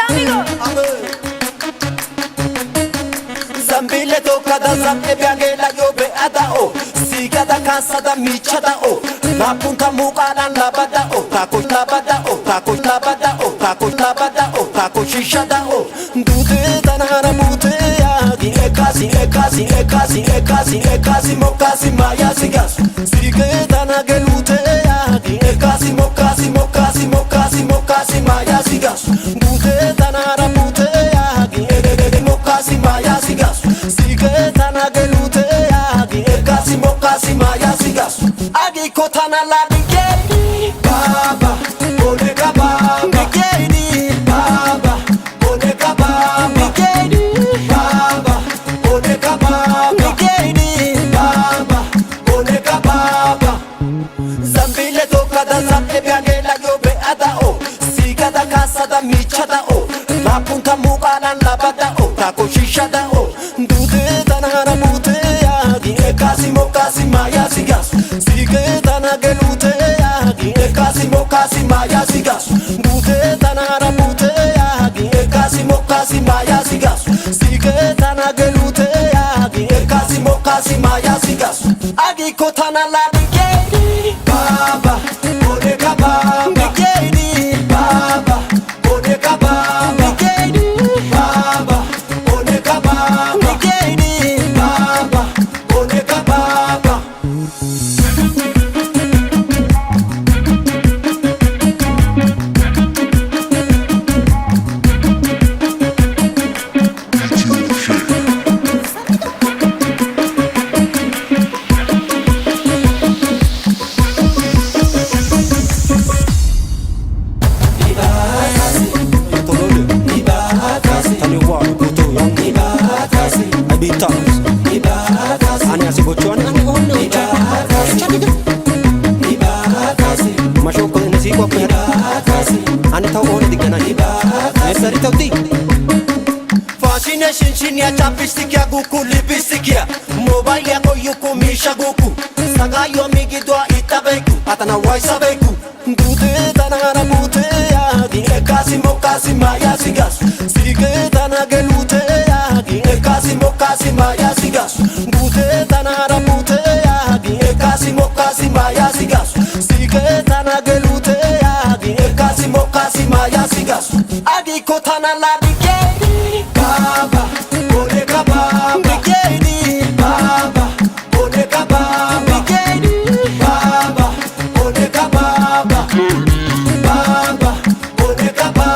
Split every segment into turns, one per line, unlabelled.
amigo. Zambile toka da zambe biange la yobe ada o. Siga da casa da micha da o. La punta muqalan la bada o. Kako la bada o. Kako la bada o. Kako la bada o. Kako shisha da o. Dude tanara mute ya. Di ekasi ekasi ekasi ekasi ekasi mokasi maya sigas. Sige tanage lute ya. Di ekasi mokasi mokasi mokasi mokasi maya sigas. Dude tanara mute ya. Di ekasi mokasi maya sigas. Sige tanage lute ya. Di ekasi mokasi maya sigas. Agi kotana la dikeni baba ole kaba dikeni baba ole kaba dikeni baba ole kaba dikeni baba ole kaba Zambile toka da zambe biange la yobe ada o Siga da casa da micha da o La punta muqalan la bada o Tako shisha da o Dude tanara mute ya Di ekasi mokasi maya sigas Sige tanage lute ya Di ekasi mokasi maya sigas Dude tanara mute ya Di ekasi mokasi maya sigas Sige tanage lute ya Di ekasi mokasi maya sigas Agi kotana la dikeni baba ole kaba dikeni baba ole kaba dikeni baba ole kaba dikeni baba ole kaba Fascination chinya chapstick ya guku lipstick ya Mobile yako yuko misha guku Saga yo migi doa itabeku Atana waisa beku Dude tanara mute ya Di ekasi mokasi maya sigas Sige tanage lute ya Di ekasi mokasi maya sigas Dude tanara mute ya Di ekasi mokasi maya sigas Sige tanage lute ya Di ekasi mokasi maya sigas Agi kotana la dikeni baba ole kaba dikeni baba ole kaba dikeni baba ole kaba baba ole kaba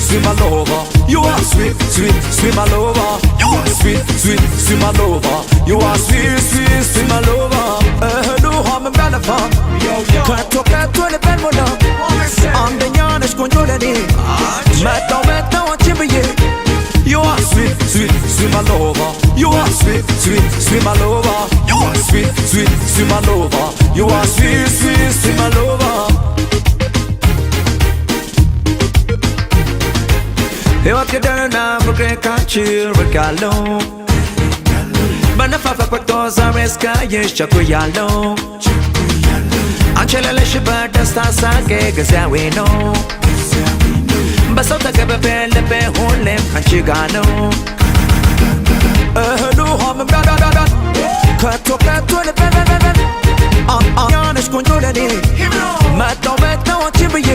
Sweet my lover, you are sweet my lover. You are sweet my lover. Du har mig bland fan. Kan tocka till det ben mola. Andra är skonjolani. Mäta och chimbiye. You are sweet my lover. You are sweet my lover. You are sweet my lover. You are sweet my lover. Eu te dou na boca chill regalo. በነፋፈቅ ወጥቶ ዛሬ እስካየሽ ቸኩያለሁ አንቺ የሌለሽበት ደስታ ሳቄ ጊዜያዊ ነው በሰው ተከበቤ ልቤ ሁሌም አንቺ ጋር ነው እህሉ ውሃም ጋዳዳዳድ ከቶ ከቶ ልቤ ያነሽ ቆንጆ ለኔ መጣው አንቺን ብዬ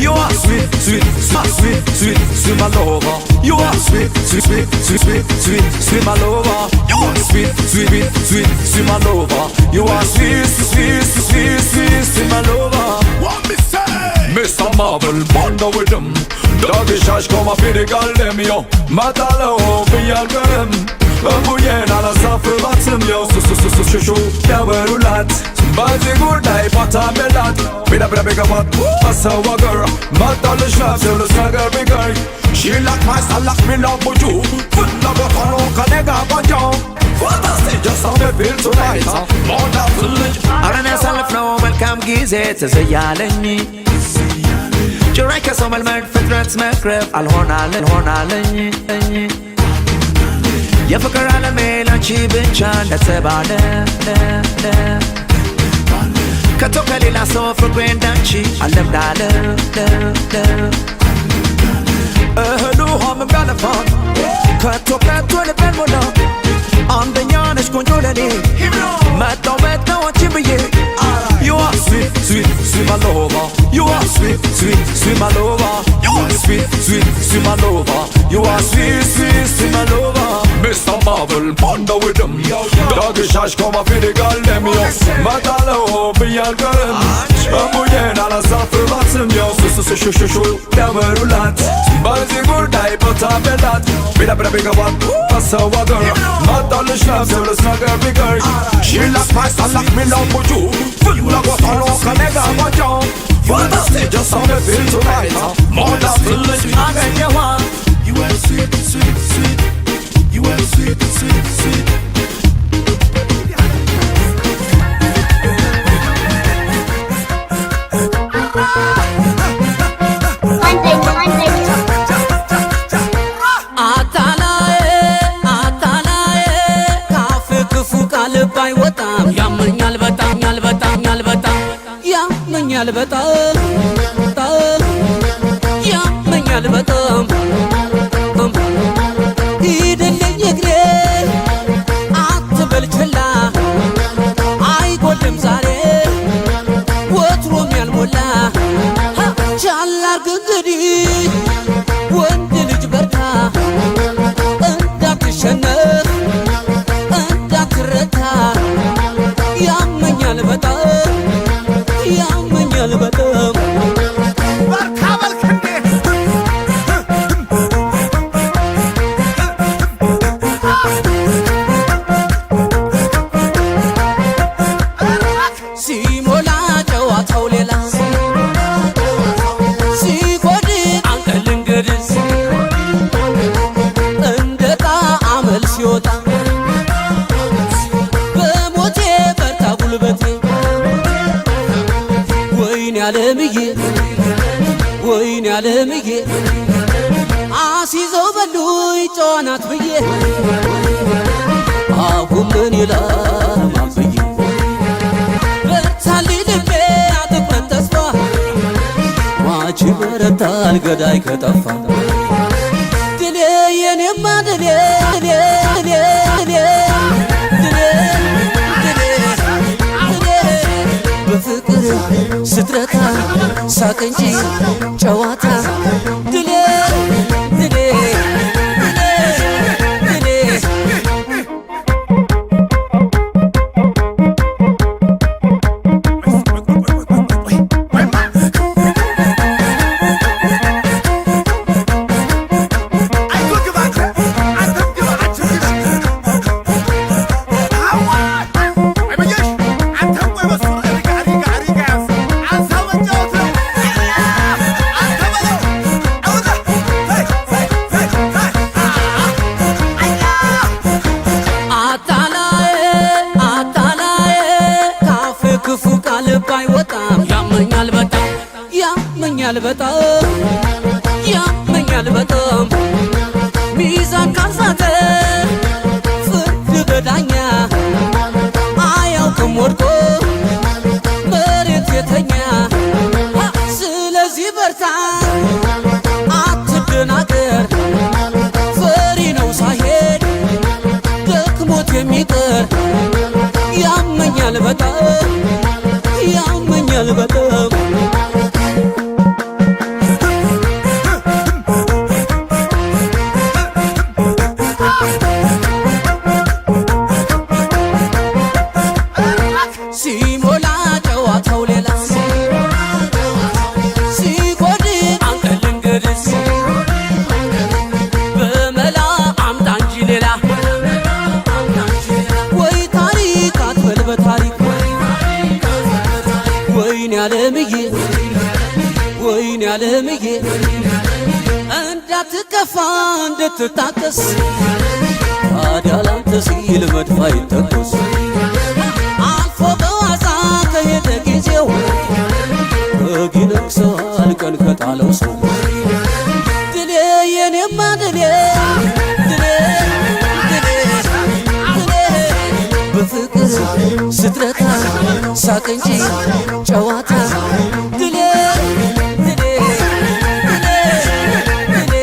You are sweet, sweet, sweet, sweet, sweet, sweet my lover You are sweet, sweet, sweet, sweet, sweet, sweet, sweet my lover You are sweet, sweet, sweet, sweet, sweet my lover You are sweet, sweet, sweet, sweet, sweet, sweet my lover What me say? Mr. Marvel, bonder with them Doggy shash come up in the gallem, yo Matalo, be your girl Ambuyen ala safı batım yo Su yaverulat Bazı gurday patamelat Bida bega bat Asa wagar Matalı şlaf Sövlü sagar bigay She like my style like me love for you Fılla batano kanega banjo Fantastic just how they feel tonight More than village Arana salaf no መልካም ጊዜ ተዘያለኝ ጭራይ ከሰው መልመድ ፍጥረት መቅረብ አልሆናለኝ የፍቅር ዓለሜ ላንቺ ብቻ ለተባለ ከቶ ከሌላ ሰው ፍቅሬ እንዳንቺ አልለምዳለ እህሉ ውሃም ጋለፋ ከቶ ልቤን ሞላ አንደኛ ነሽ ቆንጆ ለኔ መጣው አንቺን ብዬ You are sweet, sweet, sweet my lover You are sweet, sweet, sweet my lover You are sweet, sweet, sweet my lover You are sweet, sweet, sweet my lover Mr. Marvel, bonder with them Doggy shash come up in the gallem yo Matalo, be your girl Ambuyen ala safı batım yo Su yaverulat Bazı gurday patamelat Bida bega bat Asa wagar Matalı şlaf Sövlü sagar bigay She like my style like me love for you Fılla batano kanega banjo Fantastic just how they feel tonight More than village again you want You are sweet, sweet, sweet You are sweet, sweet, sweet
ያመኛል በጣም ሂድልኝ እግሬ አትበል ችላ አይጎልም ዛሬ ወትሮም ያልሞላ ቻል አርግ እንግዲህ ወንድ ልጅ በርታ እንዳትሸነፍ እንዳትረታ ያመኛል በጣም ሲሞላ ጨዋታው ሌላ ሲጎድ አንቀል እንግዲህ እንደ ጣዕመል ሲወጣ በሞቴ በርታ ጉልበቴ ወይኔ ዓለምዬ አሲዘው በሉኝ ጨዋናት ብዬ አሁን ምን ይላል ማብዬ በርታልኝ ልቤ አትቁረጥ ተስፋ ማች በረታል ገዳይ ከጠፋ ድሌ የኔማ ድሌ በፍቅር ስትረታ ሳቅ እንጂ ጨዋታ ድሌ ያመኛል በጣም ሚዛን ካሳተ ፍርድ የተኛ ስለዚህ በርታ አትደናገር ፈሪ ነው ሳይሄድ ደክሞት የሚቀር ያመኛል በጣም ያመኛል በጣም ሲሞላ ጨዋታው ሌላ ሲጎድል አንተ ልንገድስ በመላ አምጣ እንጂ ሌላ ወይ ታሪክ አትበል በታሪክ ወይኔ ዓለምዬ ወይኔ ዓለምዬ እንዳትከፋ እንድትታቀስ ታዲያ ላንተ ሲል መድፍ አይተኮስ አልፎ በዋዛ ከሄደ ጊዜው በግ ይነግሣል ቀን ከጣለው ሰው ድሌ የኔማ ድሌ ድሌ ድሌ ድሌ በፍቅር ስትረታ ሳቅ እንጂ ጨዋታ ድሌ ድሌ ድሌ ድሌ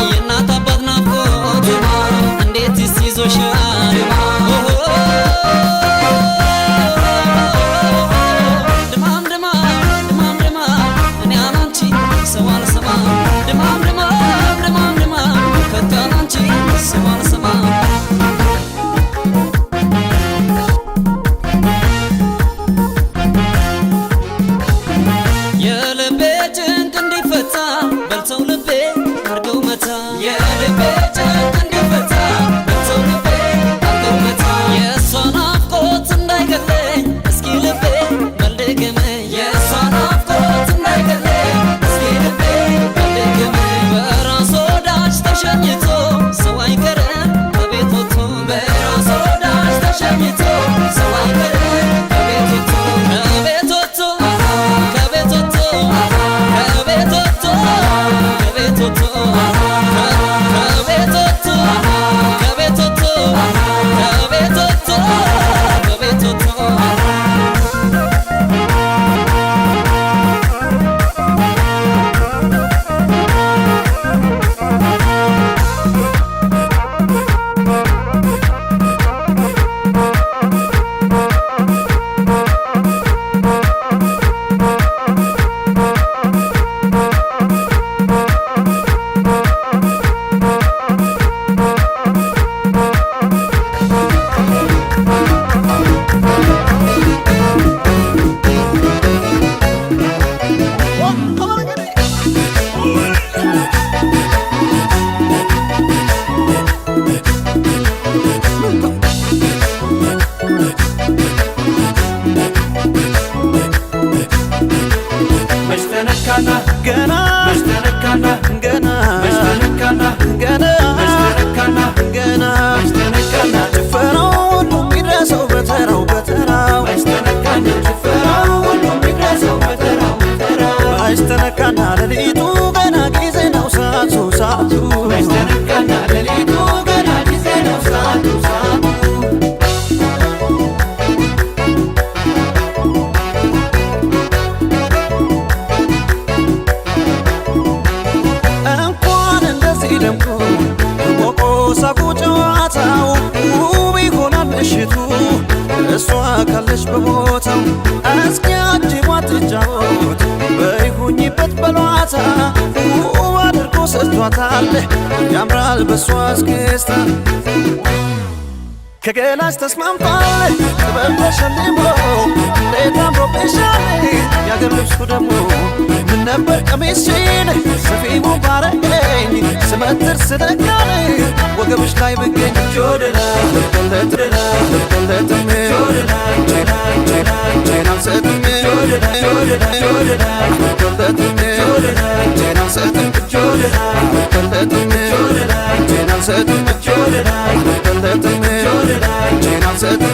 የእናት አባት ናፍቆት እንዴት ይዞሻል ድማም ድማም ድማም ድማም እኔ አላንቺ ሰው አልሰማም ድማም ድማም ድማም ድማም ከቶ አላንቺ ሰው አልሰማም የልቤ
መሽተነካና ለሊቱ ገና ጊዜ ነው ሰዓቱ ሰዓቱ
መሽተነካና ለሊቱ ገና ጊዜ ነው ሰዓቱ ሰዓቱ
እንኳን እንደዚህ ደምቆ ሞቆ ሳቁ ጨዋታው ውብ ይሆናል ምሽቱ እሷ ካለች በቦታው እስኪ አጅቧት ትጫወት በይሁኝበት በሏታ ውብ አድርጎ ሰጥቷታል ያምራል በሷ እስክስታ ከገላሽ ተስማምቷል ጥበብ ተሸልሞ እንዴት አምሮብሻል ያገር ልብሱ ደግሞ ምን ነበር ቀሚስሽን ሰፊው ባረገኝ ስመትር ስደጋል ወገብሽ ላይ ብገኝ ጆደላ ለተለተላ ለተለተም ጆደላ ጆደላ ጀናን ሰጥም ጆደላ ጆደላ ጆደላ ለተለተም ጆደላ ጀናን ሰጥም ጆደላ ለተለተም ጆደላ ጀናን ሰጥም ጆደላ ለተለተም ጆደላ ጀናን ሰጥም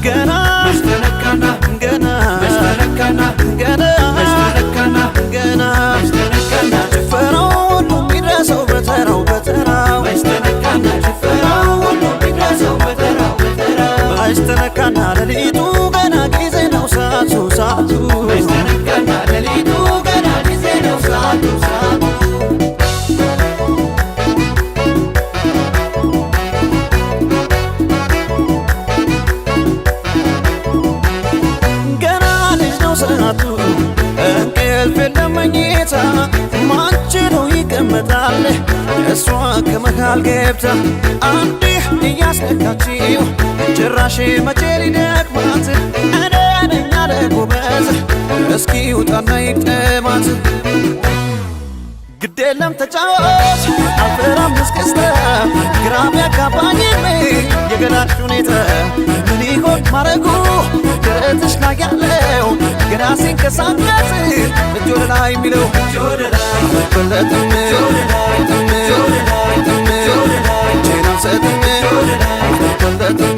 ገና መሽተነካና ገና መሽተነካና ገና መሽተነካና ገና መሽተነካና ጭፈራው ሁሉ የሚድረሰው በተራው በተራው መሽተነካና ጭፈራው ሁሉ የሚድረሰው በተራው በተራው መሽተነካና ለሊቱ ገና ጊዜ ነው ሰዓቱ ሰዓቱ መሽተነካና ለሊቱ ገና ጊዜ ነው ሰዓቱ ሰዓቱ እንቅልፍ ለመኝታ ማንችሎ ይቀመጣል እሷ ከመሃል ገብታ አንዲህ እያስነካችው ጭራሽ መቼ ሊደክማት እኔነኛ ለጎበዝ እስኪ ውጣና ይቅጠማት ግዴለም ተጫወት አልፈራም እስክስታ ግራ ቢያጋባኝም የገላሽ ሁኔታ ምን ይሆን ማረጉ ደረትሽ ላይ ያለው ገና ሲንቀሳቀስ እጅ ወደ ላይ የሚለው በለጥም ጄናን ሰጥም በለጥም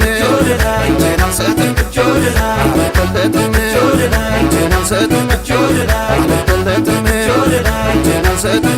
ጄናን ሰጥም በለጥም ጄናን ሰጥም በለጥም ጄናን ሰጥም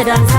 Dance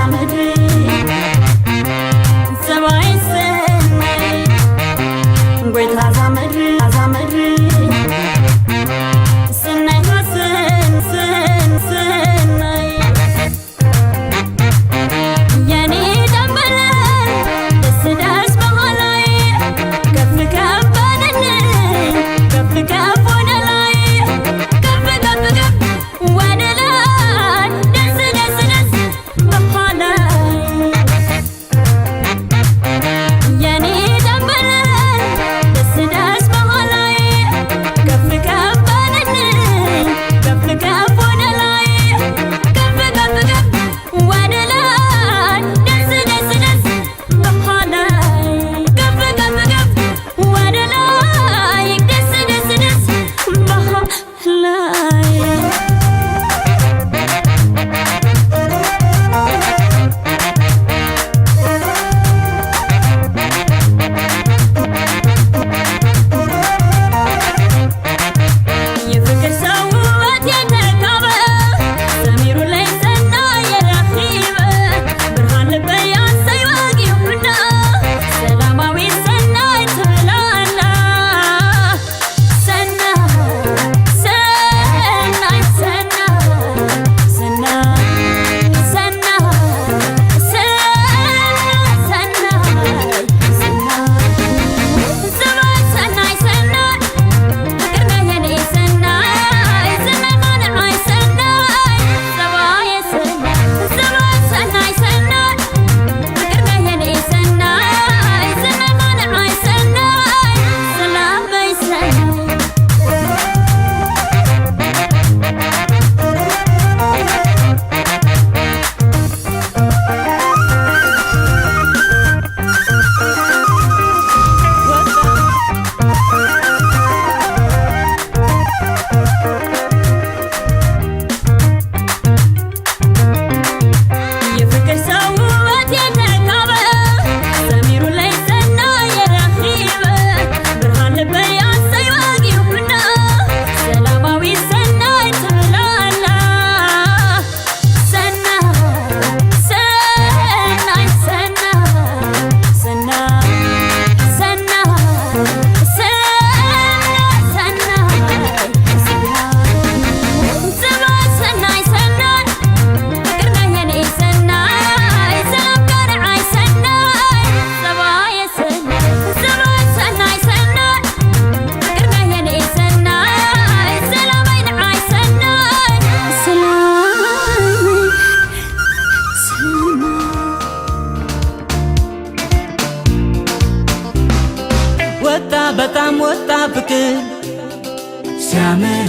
ሲያምር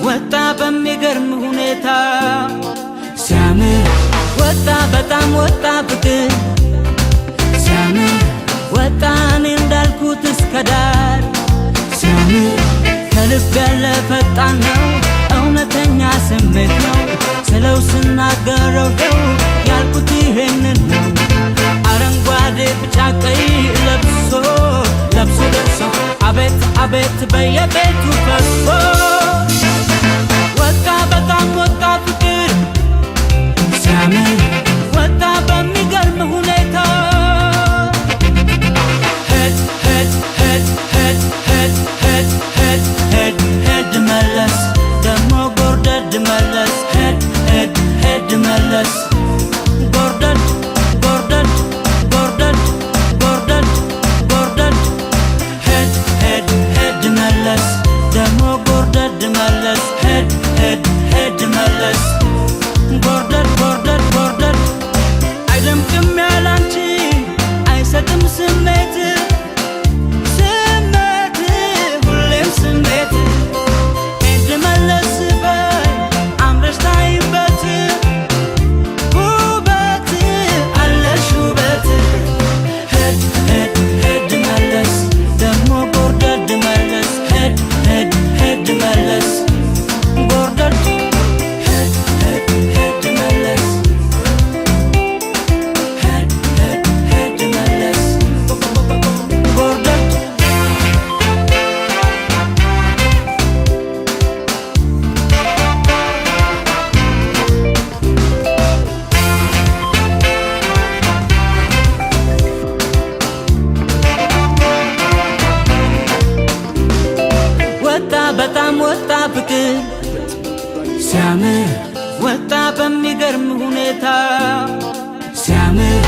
ወጣ በሚገርም ሁኔታ ሲያምር ወጣ በጣም ወጣ ፍቅር ሲያምር ወጣ እኔ እንዳልኩት እስከ ዳር ሲያምር ከልብ ያለ ፈጣን ነው እውነተኛ ስሜት ነው ስለው ስናገረው ደው ያልኩት ይሄንን ነው አረንጓዴ ቢጫ ቀይ ለብሶ ደርሶ አቤት አቤት በየቤቱ ፈሶ ወጣ በጣም ወጣ ፍቅር ሲያምር ወጣ በሚገርም ሁኔታ ሄድ ሄድ ሄድ ሄድ ሄድ ሄድ ሄድ ሄድ ሄድ መለስ ደሞ ጎርደድ መለስ ሄድ ሄድ ሄድ መለስ ጎርደድ ጎርደድ ጎርደድ ጎርደድ ጎርደድ ሄድ ሄድ ሄድ መለስ ደሞ ጎርደድ መለስ ሄድ ሄድ ሄድ መለስ ጎርደድ ጎርደድ ጎርደድ አይደምቅም ያላንቺ አይሰጥም ስሜት ስሜት ሁሌም ስሜት ሄድ መለስ በይ አምረሽ ታይበት ውበት አለሽ ውበት ሄድ ሄድ ሄድ መለስ ደሞ ጎርደድ መለስ ሄድ ሄድ ሄድ መለስ ጎርደድ ሄድ ሄድ ሄድ መለስ ሄድ ሄድ ሄድ መለስ ጎርደድ ወጣ በጣም ወጣ ፍቅር ሲያምር ወጣ በሚገርም ሁኔታ ሲያምር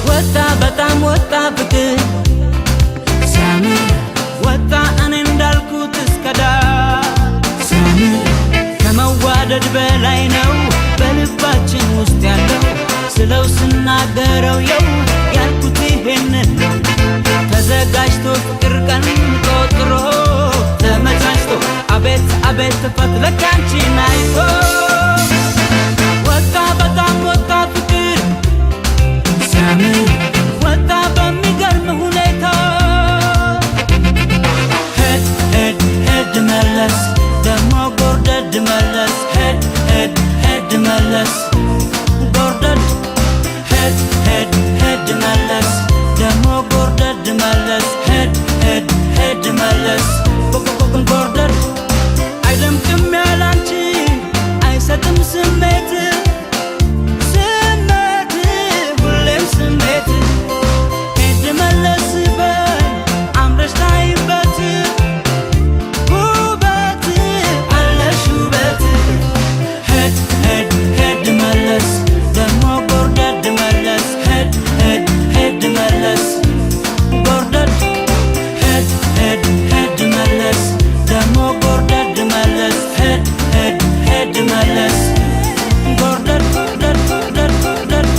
ወጣ በጣም ወጣ ፍቅር ሲያምር ወጣ እኔ እንዳልኩት እስከ ዳር ሲያምር ከመዋደድ በላይ ነው በልባችን ውስጥ ያለው ስለው ስናገረው የው ያልኩት ይሄንን ነው ተዘጋጅቶ ፍቅር ቀን ቆጥሮ ተመቻችቶ አቤት አቤት ፈትለክ አንቺን አይቶ ወጣ በጣም ወጣ ፍቅር ሲያምር ወጣ በሚገርም ሁኔታ ሄድ ሄድ ሄድ መለስ ደሞ ጎርደድ መለስ ሄድ ሄድ ሄድ መለስ ጎርደድ ሄድ ሄድ ሄድ መለስ ደሞ ጎርደድ መለስ ሄድ ሄድ ሄድ መለስ ጎርደድ አይደምቅም ያላንቺ አይሰጥም ስሜት ስሜት ሁሌም ስሜት ሄድ መለስ በይ አምረሽ ታይበት ውበት አለሽ ውበት ሄድ ሄድ ሄድ መለስ ደሞ ጎርደድ መለስ ሄድ ሄድ ሄድ መለስ ጎርደድ ሄድ ሄድ ሄድ መለስ ደሞ ጎርደድ መለስ ሄድ ሄድ ሄድ መለስ ጎርደድ ጎርደድ ጎርደድ ጎርደድ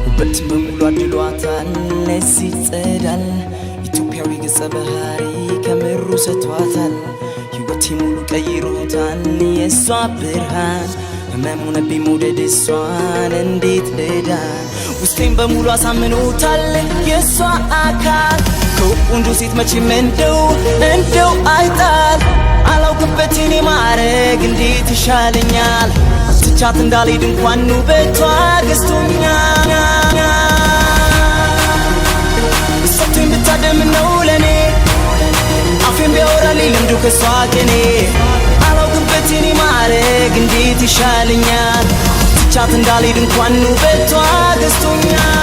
ውበት በሙሉ አድሏታል ለዚህ ጸዳል ኢትዮጵያዊ ገጸ ባህሪ ከምሩ ሰጥቷታል ሕይወቴ ሙሉ ቀይሮታል የሷ ብርሃን ህመሙ ነቢ መውደድ እሷን እንዴት ልዳ ውስጤን በሙሉ አሳምኖታል የሷ አካል ከቆንጆ ሴት መቼም እንደው አይጣል አላውቅበት እኔ ማረግ እንዴት ይሻለኛል ትቻት እንዳልሄድ እንኳን ውበቷ ገዝቶኛል ሰጥቶኝ ብታደም ነው ለኔ አፌን ቢያወራልኝ ልምዱ ከሷ ከኔ አላውቅበት እኔ ማረግ እንዴት ይሻለኛል ትቻት እንዳልሄድ እንኳን ውበቷ ገዝቶኛል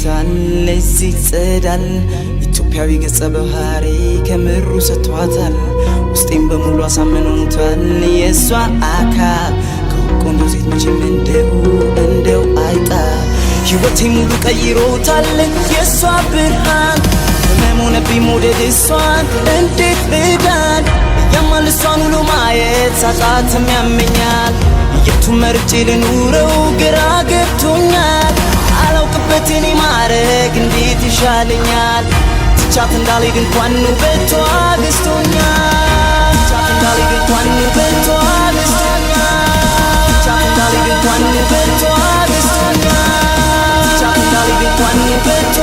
ይሉታል ለዚህ ጸዳል ኢትዮጵያዊ ገጸ ባህሪ ከምሩ ሰጥቷታል ውስጤን በሙሉ አሳምኖታል የሷ አካል ቆንጆ ሴት መቼም እንደው አይጣል ሕይወቴ ሙሉ ቀይሮታል የሷ ብርሃን ሆነብኝ መውደድ እሷን እንዴት ልዳን ያማል እሷን ውሎ ማየት ሳጣትም ያመኛል የቱን መርጬ ልኑረው ግራ ገብቶኛል አላውቅበት እኔ ማረግ እንዴት ይሻለኛል ትቻት እንዳልሄድ እንኳን ውበቷ ገዝቶኛል ትቻት እንዳልሄድ እንኳን ውበቷ ገዝቶኛል ትቻት እንዳልሄድ እንኳን ውበቷ ገዝቶኛል ትቻት እንዳልሄድ እንኳን ውበቷ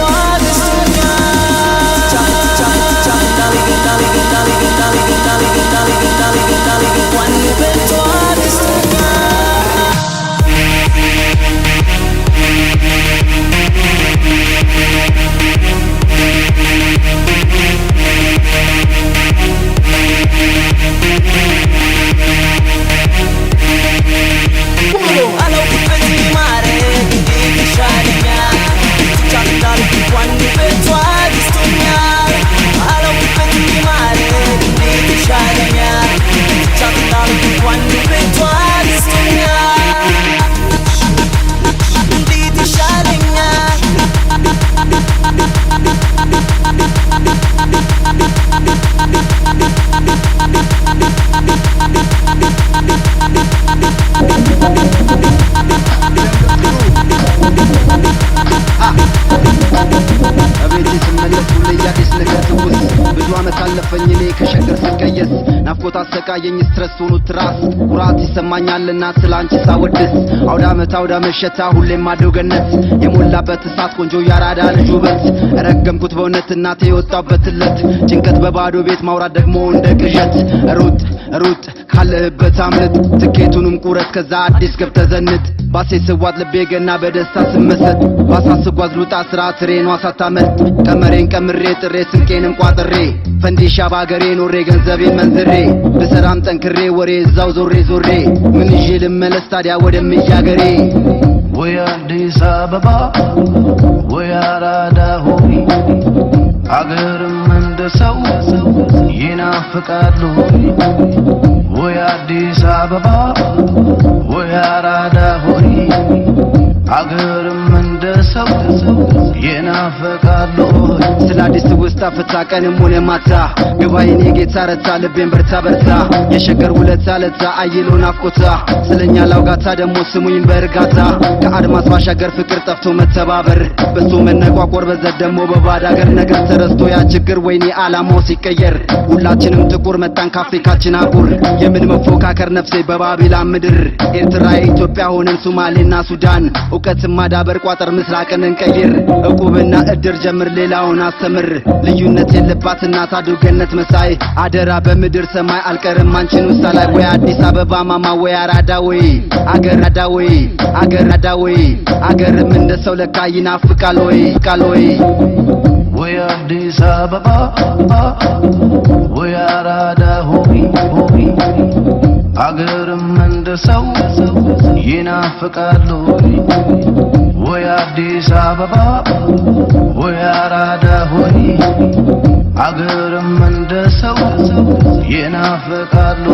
አለፈኝ እኔ ከሸገር ስቀየስ ናፍቆት አሰቃየኝ ስትረስ ሆኖ ትራስ ኩራት ይሰማኛልና ስላንቺ ሳወድስ አውዳ መሸታ ሁሌም ማደው ገነት የሞላበት እሳት ቆንጆ ያራዳ ልጅ ውበት ረገምኩት በእውነት እናቴ የወጣበትለት ጭንቀት በባዶ ቤት ማውራት ደግሞ እንደ ቅዠት ሩጥ ካለህበት አምልጥ ትኬቱንም ቁረጥ ከዛ አዲስ ገብተህ ዘንጥ ባሴ ስዋት ልቤ ገና በደስታ ስመሰጥ ባሳስጓዝ ሉጣ ስራ ትሬኗ ሳታመልጥ ቀመሬን ቀምሬ ጥሬ ስንቄንም ቋጥሬ ፈንዲሻ ባገሬ ኖሬ ገንዘቤን መንዝሬ በሰራም ጠንክሬ ወሬ እዛው ዞሬ ምን ይዤ ልመለስ ታዲያ ወደምያገሬ
ወይ አዲስ አበባ ወይ አራዳ ሆይ አገርም እንደ ሰው ይናፍቃሉ ወይ አዲስ አበባ ወይ አራዳ ሆይ አገርም እንደ ሰው ይናፍቃሉ
ስለ አዲስ ውስጥ አፍታ ቀንም ሆነ ማታ ግባይኔ ጌታ ረታ ልቤን በርታ የሸገር ውለታ ለታ አይሎ ናፍቆታ ስለኛ ላውጋታ ደሞ ስሙኝ በእርጋታ ከአድማስ ባሻገር ፍቅር ጠፍቶ መተባበር በሱ መነቋቆር በዘት ደሞ በባዳ አገር ነገር ተረስቶ ያ ችግር ወይኔ አላማው ሲቀየር ሁላችንም ጥቁር መጣን ከአፍሪካችን አህጉር የምን መፎካከር ነፍሴ በባቢሎን ምድር ኤርትራ ኢትዮጵያ ሆነን ሶማሌና ሱዳን እውቀትን ማዳበር ቋጠር ምስራቅን እንቀይር እቁብና እድር ጀምር ሌላውን አስተምር ልዩነት የለባት እናት አድገነት መሳይ አደራ በምድር ሰማይ አልቀርም አንቺን ውሳላይ ወይ አዲስ አበባ ማማ ወይ አራዳ ወይ አገር አገርም እንደ ሰው ለካ ይናፍቃል ወይ
ወይ አዲስ አበባ ወይ አራዳ ሆይ አገርም እንደ ሰው ይናፍቃሉ ወይ አዲስ አበባ ወይ አራዳ ሆይ አገርም እንደ ሰው ይናፍቃሉ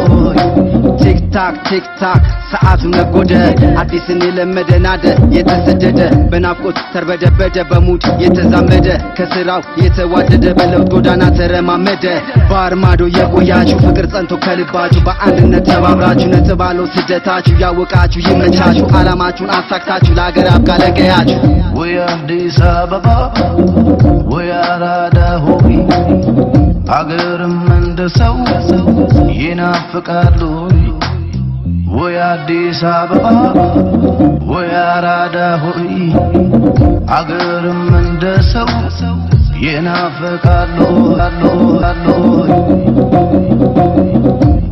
ቲክታክ ሰዓቱ ነጎደ አዲስን የለመደ ናደ የተሰደደ በናፍቆት ተርበደበደ በሙድ የተዛመደ ከስራው የተዋደደ በለውጥ ጎዳና ተረማመደ ባርማዶ የቆያችሁ ፍቅር ጸንቶ ከልባችሁ በአንድነት ተባብራችሁ ነጥባለው ስደታችሁ ያወቃችሁ ይመቻችሁ አላማችሁን አሳክታችሁ ለሀገር አብቃለቀያችሁ ወይ አዲስ አበባ ወይ አራዳ ሆይ አገርም እንደ ሰው ይናፍቃሉ ወይ አዲስ አበባ ወይ አራዳ ሆይ አገርም እንደ ሰው ይናፍቃሉ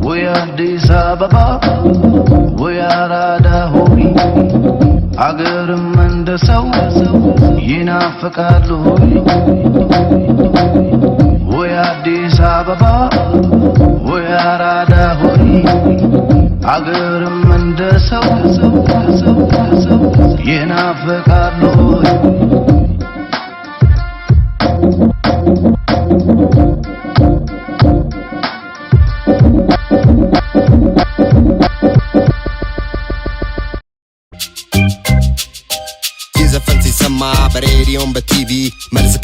ወይ አዲስ አበባ ወይ አራዳ ሆይ አገርም እንደ ሰው ይናፍቃሉ ወይ አዲስ አበባ ወይ አራዳ ሆይ አገርም እንደ ሰው ይናፍቃሉ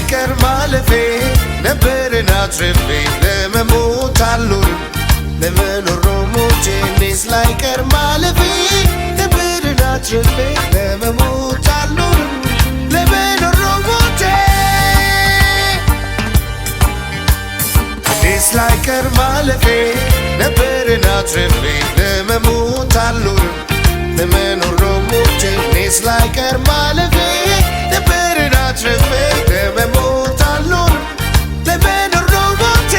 ላይቀር ማለፌ ነበርን አትርፌ ለመሞት አልኖርም ለመኖር ነው ሞቼ እኔስ ላይቀር ማለፌ ነበርን አትርፌ ለመሞት አልኖርም ለመኖር ነው ሞቼ እኔስ ላይቀር ማለፌ ነበርን አትርፌ ለመሞት አልኖርም ለመኖር ነው ሞቼ እኔስ ላይቀር ማለፌ ነበርን አትርፌ ለመሞት አልኖርም ለመኖር ነው ሞቼ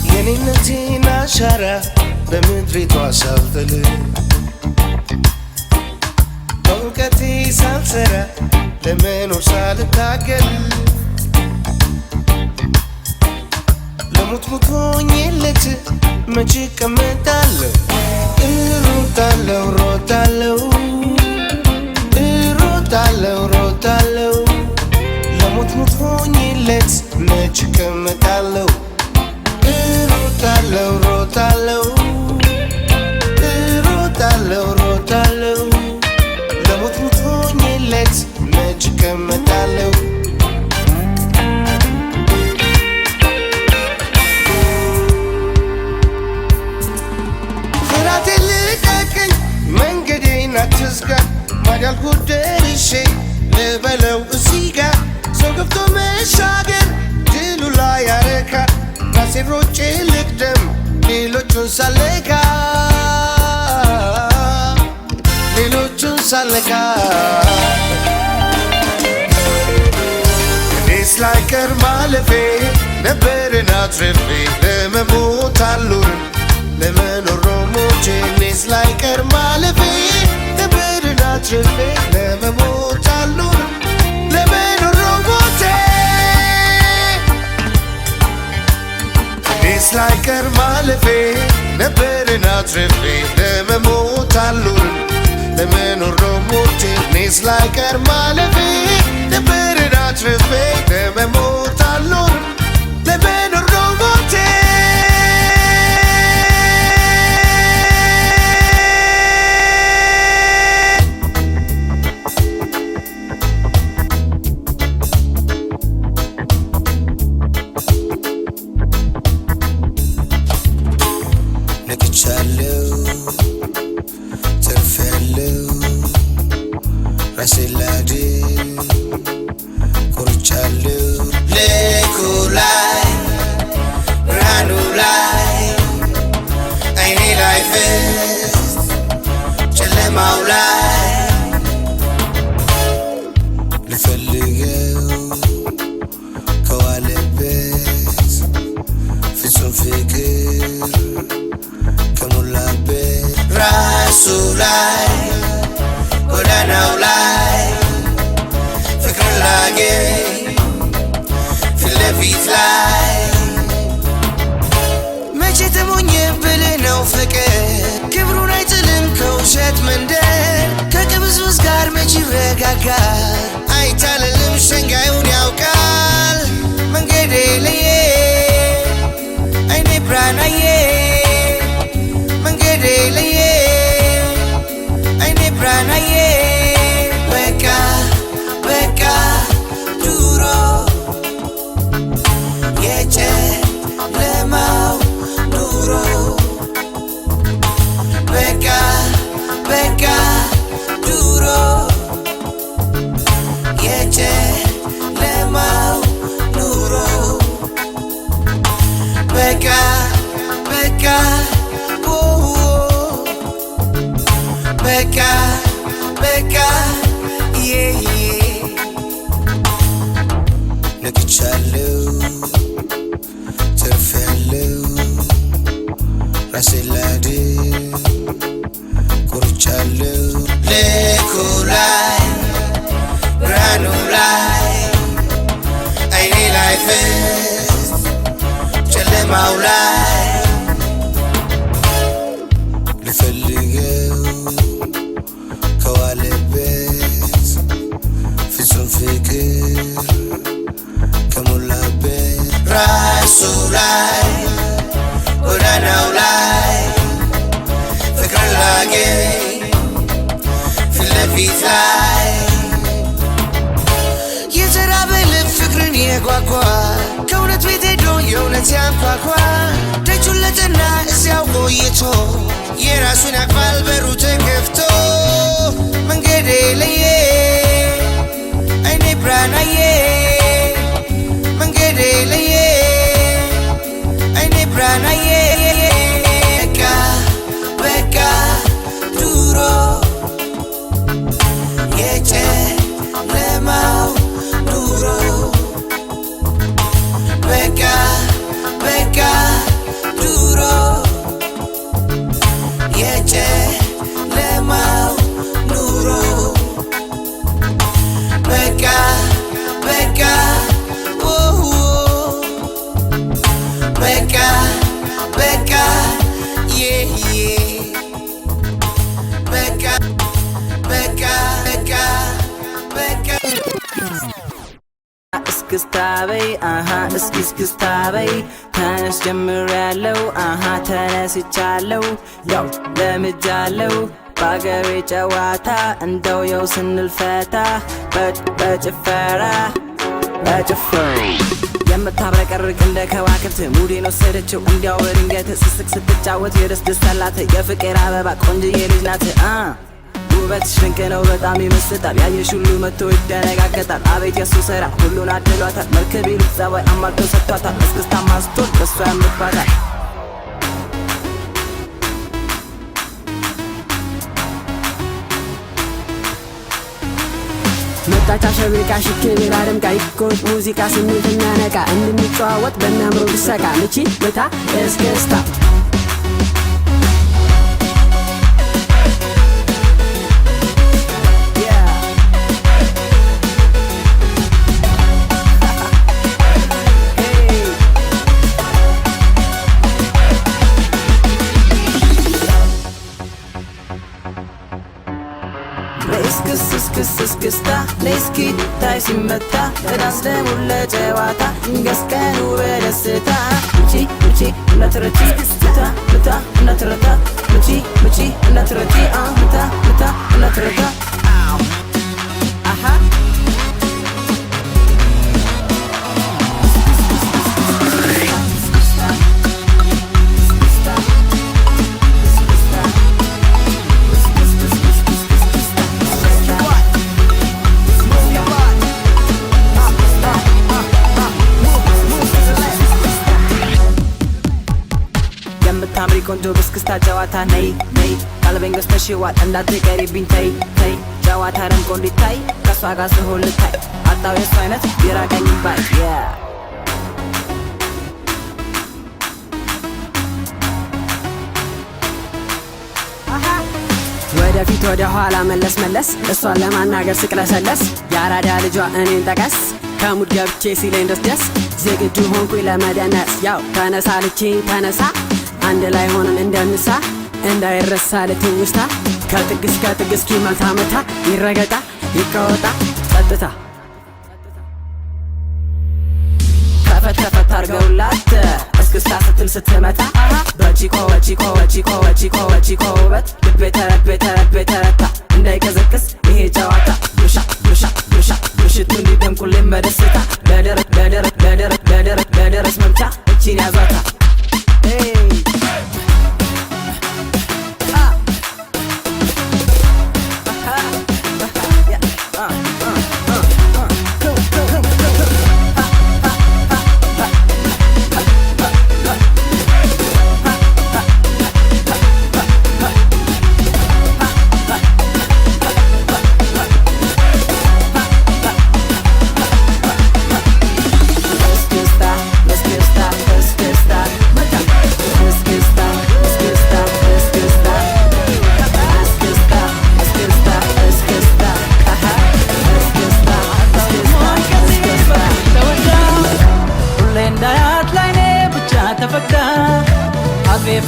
የኔነቴን አሻራ በምድሪቷ ሳልጥል በእውቀቴ ሳልሰራ ለመኖር ሳልታገል ለሞት ሞቶኝለት መቼ እቀመጣለሁ እሮጣለሁ ሮጣለሁ እሮጣለሁ ሮጣለሁ ለሞት ሞቶኝለት መቼ እቀመጣለሁ እሮጣለሁ ሮጣለሁ እሮጣለሁ ሮጣለሁ ለሞት ሞቶኝለት መቼ እቀመጣለሁ ፍርሃቴን ልቀቀኝ መንገዴን አትዝጋ ማዳልኩት ደርሼ ልበለው እዚህ ጋር ሰው ገብቶ መሻገር ድሉ ላይ ያረካ ራሴን ሮጬ ልቅደም ሌሎቹን ሳለካ ሌሎቹን ሳለካ እኔስ ላይቀር ማለፌ ነበርን አትርፌ ለመሞት አልኖርም ለመኖር ነው ሞቼ እኔስ ላይቀር ማለፌ ነበርን አትርፌ ለመሞት አልኖርም ለመኖር ነው ሞቼ እኔስ ላይቀር ማለፌ ነበርን አትርፌ ለመሞት አልኖርም ለመኖር ነው ሞቼ እኔስ ላይቀር ማለፌ ነበርን አትርፌ ለመሞት አልኖርም ለመኖር ነው ሞቼ ነቅቻለሁ ተርፌያለሁ ራሴን ላድን ኮርቻለሁ ልኩ ላይ ብርሃኑ ላይ አይኔ ላይ ፍስ ጨለማው ላይ ልፈልገው ከዋለበት ፍጹም ፍቅር ከሞላበት ራሱ ላይ ጎዳናው ላይ ፍቅር ላገኝ ፊት ለፊት ላይ መቼ ተሞኘ ብልህ ነው ፍቅር ክብሩን አይጥልም ከውሸት መንደር ከቅብዝብዝ ጋር መች ይረጋጋል አይታለልም ሸንጋዩን ያውቃል መንገዴ ለየ አይኔ ብርሃን አየ መንገዴ ለየ አይኔ ብርሃን አየ በቃ በቃ ድሮ የጨለማው ኑሮ በቃ በቃ ድሮ የጨለማው ኑሮ በቃ በቃ በቃ በቃ ነቅቻለሁ ተርፌያለሁ ራሴን ላድን ኮርቻለሁ ልኩ ላይ ብርሃኑ ላይ አይኔ ላይ ፍስ ጨለማው ላይ ልፈልገው ያንኳኳ ከእውነት ቤት ሄዶ የእውነት ያንኳኳ ደጁን ለጠና እዚያው ቆይቶ የራሱን ያቅፋል በሩ ተከፍቶ መንገዴ ለየ አይኔ ብርሃናዬ መንገዴ ለየ አይኔ ብርሃናዬ በቃ ድሮ የጨለማው ኑሮ በቃ ድሮ የጨለማው ኑሮ በቃ
እስክስታበይ እስክስታበይ ተነስ ጀምሬያለሁ ተነስቻለሁ ያው ለምጃለሁ በአገሬ ጨዋታ እንደው የው ስንልፈታ በጭፈራ የምታብረቀርቅ እንደ ከዋክብት ሙዴን ወሰደችው እንዲያው በድንገት ስስቅ ስትጫወት የደስደስ አላት የፍቅር አበባ ቆንጅዬ ልጅ ናት ውበትሽ ድንቅ ነው በጣም ይመስጣል ያየሽ ሁሉ መጥቶ ይደነጋገጣል አቤት የሱ ስራ ሁሉን አድሏታል መርከብ ይሉት ጸባይ አሟልቶ ሰጥቷታል እስክስታ ማስቶል በሷ ያምርባታል መጣች አሸብርቃ ሽክ ብላ ደምቃ ይኮት ሙዚቃ ስሜት የሚያነቃ እንድንጨዋወት በሚያምረው ብሰቃ ምቺ መታ እስክስታ እስክስታ ለስኪ ታይ ሲመታ ለዳንስ ለሙለ ጨዋታ እንገስቀኑ በደስታ ምቺ እናትረቲ ምታ እናትረታ ምቺ እናትረቲ ምታ እናትረታ አሃ ታምሪ ቆንጆ በስክስታ ጨዋታ ነይ ቀልቤን ገዝተሽዋል እንዳትቀሪብኝ ተይ ጨዋታ ደምቆ እንዲታይ ከሷ ጋር ስሆን ልታይ አጣው የሱ አይነት ቢራቀኝ ባይ ወደፊት ወደ ኋላ መለስ እሷን ለማናገር ስቅለሰለስ የአራዳ ልጇ እኔን ጠቀስ ከሙድ ገብቼ ሲለኝ ደስ ዝግጁ ሆንኩኝ ለመደነስ ያው ተነሳ ልቼ ተነሳ አንድ ላይ ሆነን እንደምሳ እንዳይረሳ ለትውስታ ከጥግስ ኪመታ መታ ይረገጣ ይቀወጣ ጸጥታ ከፈት አርገውላት እስክስታ ስትል ስትመታ በቺኮ ውበት ልቤ ተረታ እንዳይቀዘቅዝ ይሄ ጨዋታ ምሽቱ እንዲደምቁልኝ በደስታ ለደረስ መምቻ እቺን ያዟታ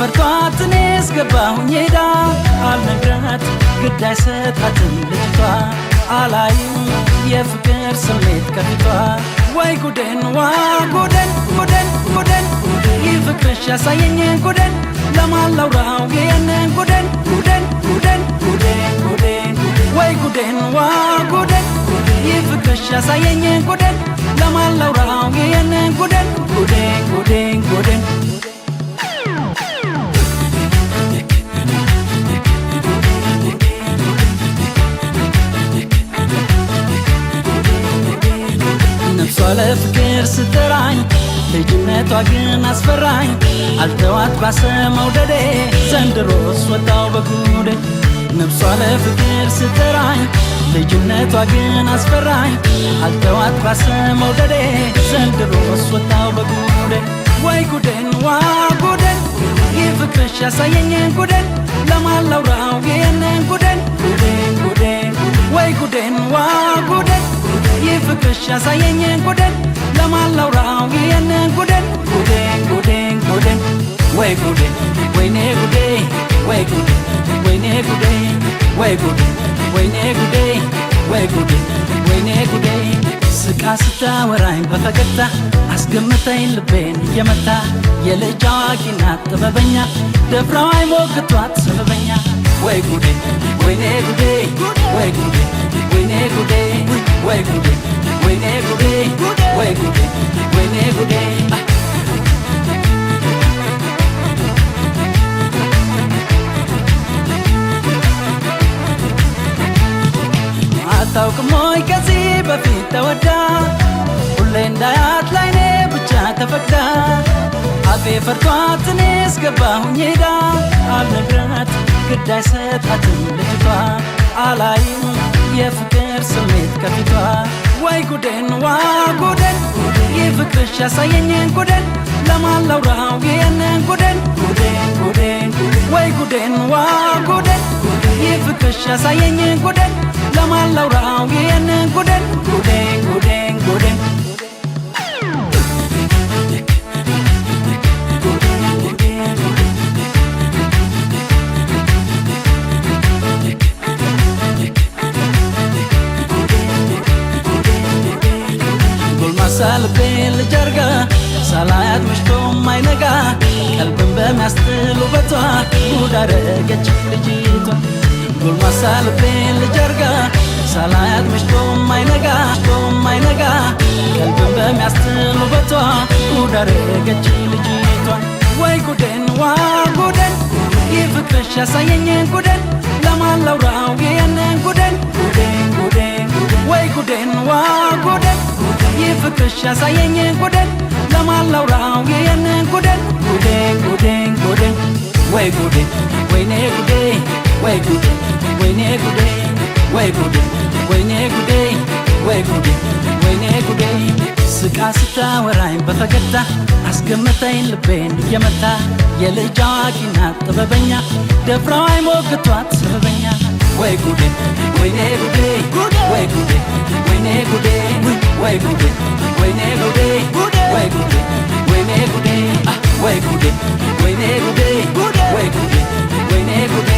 ፈርቷት እኔስ ገባሁኝ ሄዳ አልነግራት ግዳይ ሰጣትም ልጅቷ አላይም የፍቅር ስሜት ከፊቷ ወይ ጉዴን ዋ ጉዴን ይፍቅርሽ ያሳየኝ ጉዴን ለማን ላውራው ይሄንን ጉዴን ወይ ጉዴን ዋ ጉዴን ይፍቅርሽ ያሳየኝ ጉዴን ለማን ላውራው ይህንን ጉድን ጉዴን ጉዴን ጉዴን ነፍሷ ለፍቅር ስትራኝ ልጅነቷ ግን አስፈራኝ አልተዋት ባሰ መውደዴ ዘንድሮስ ወጣው በጉዴ ነፍሷ ለፍቅር ስትራኝ ልጅነቷ ግን አስፈራኝ አልተዋት ባሰ መውደዴ ዘንድሮስ ወጣው በጉዴ ወይ ጉዴን ዋ ጉዴን ይህ ፍቅርሽ ያሳየኝን ጉዴን ለማን ላውራው ይህንን ጉዴን ጉዴን ጉዴን ወይ ጉዴን ዋ ጉዴን ይህ ፍቅርሽ ያሳየኝን ጉዴን ለማን ላውራው ይህንን ጉዴን ጉዴን ጉዴን ጉዴን ወይ ጉዴ ወይኔ ጉዴ ወይ ጉዴ ወይኔ ጉዴ ወይ ጉዴ ወይኔ ጉዴ ወይ ጉዴ ወይኔ ጉዴ ስቃ ስታወራኝ በፈገግታ አስገምተኝ ልቤን እየመታ የልጅ አዋቂ ናት ጥበበኛ ደፍራው አይሞግቷት ሰበበኛ ወይ ጉዴ ወይኔ ጉዴ ወይ ጉዴ ወይኔ ጉዴ ወይ ጉዴ ወይኔ ጉዴ ወይ ጉዴ ወይኔ ጉዴ አታውቅም ወይ ከዚህ በፊት ተወዳ ሁሌ እንዳያት ላይኔ ብቻ ተፈቅዳ አፌ ፈርቷት እኔ እስገባሁኝ ሄዳ አልነግራት ግድ አይሰጣትም ልጅቷ አላይም የፍቅር ስሜት ከፊቷ ወይ ጉዴን ዋ ጉዴን ይህ ፍቅርሽ ያሳየኝን ጉዴን ለማን ላውራው ይህንን ጉዴን ጉዴን ጉዴን ወይ ጉዴን ዋ ጉዴን ይህ ፍቅርሽ ያሳየኝን ጉዴን ለማን ላውራው ይህንን ጉዴን ጉዴን ጉዴን ጉዴን ጎልማሳ ልቤን ልጀርጋ ሳላያት መሽቶ ማይነጋ ቀልብን በሚያስጥል ውበቷ ጉድ አደረገች ልጅቷ ጎልማሳ ልቤን ልጀርጋ ሳላያት መሽቶ ማይነጋ ቀልብን በሚያስጥል ውበቷ ጉድ አደረገች ልጅቷ ወይ ጉዴን ዋ ጉዴን ይህ ፍቅርሽ ያሳየኝን ጉዴን ለማን ላውራው ይህንን ጉዴን ጉዴን ጉዴን ወይ ጉዴን ዋ ጉዴን ይህ ፍቅርሽ ያሳየኝን ጉዴን ለማን ላውራው ይህንን ጉዴን ጉዴን ጉዴን ጉዴን ወይ ጉዴ ወይኔ ጉዴ ወይ ጉዴ ወይኔ ጉዴ ወይ ጉዴ ወይኔ ጉዴ ወይ ጉዴ ወይኔ ጉዴ ስቃ ስታወራኝ በፈገግታ አስገምተኝ ልቤን እየመታ የልጅ አዋቂ ናት ጥበበኛ ደፍራው አይሞግቷት ሰበበኛ ወይ ጉዴ ወይኔ ጉዴ ወይ ጉዴ ወይኔ ጉዴ ወይ ጉዴ ወይኔ ጉዴ ወይ ጉዴ ወይኔ ጉዴ ወይ ጉዴ ወይኔ ጉዴ ወይ ጉዴ ወይኔ ጉዴ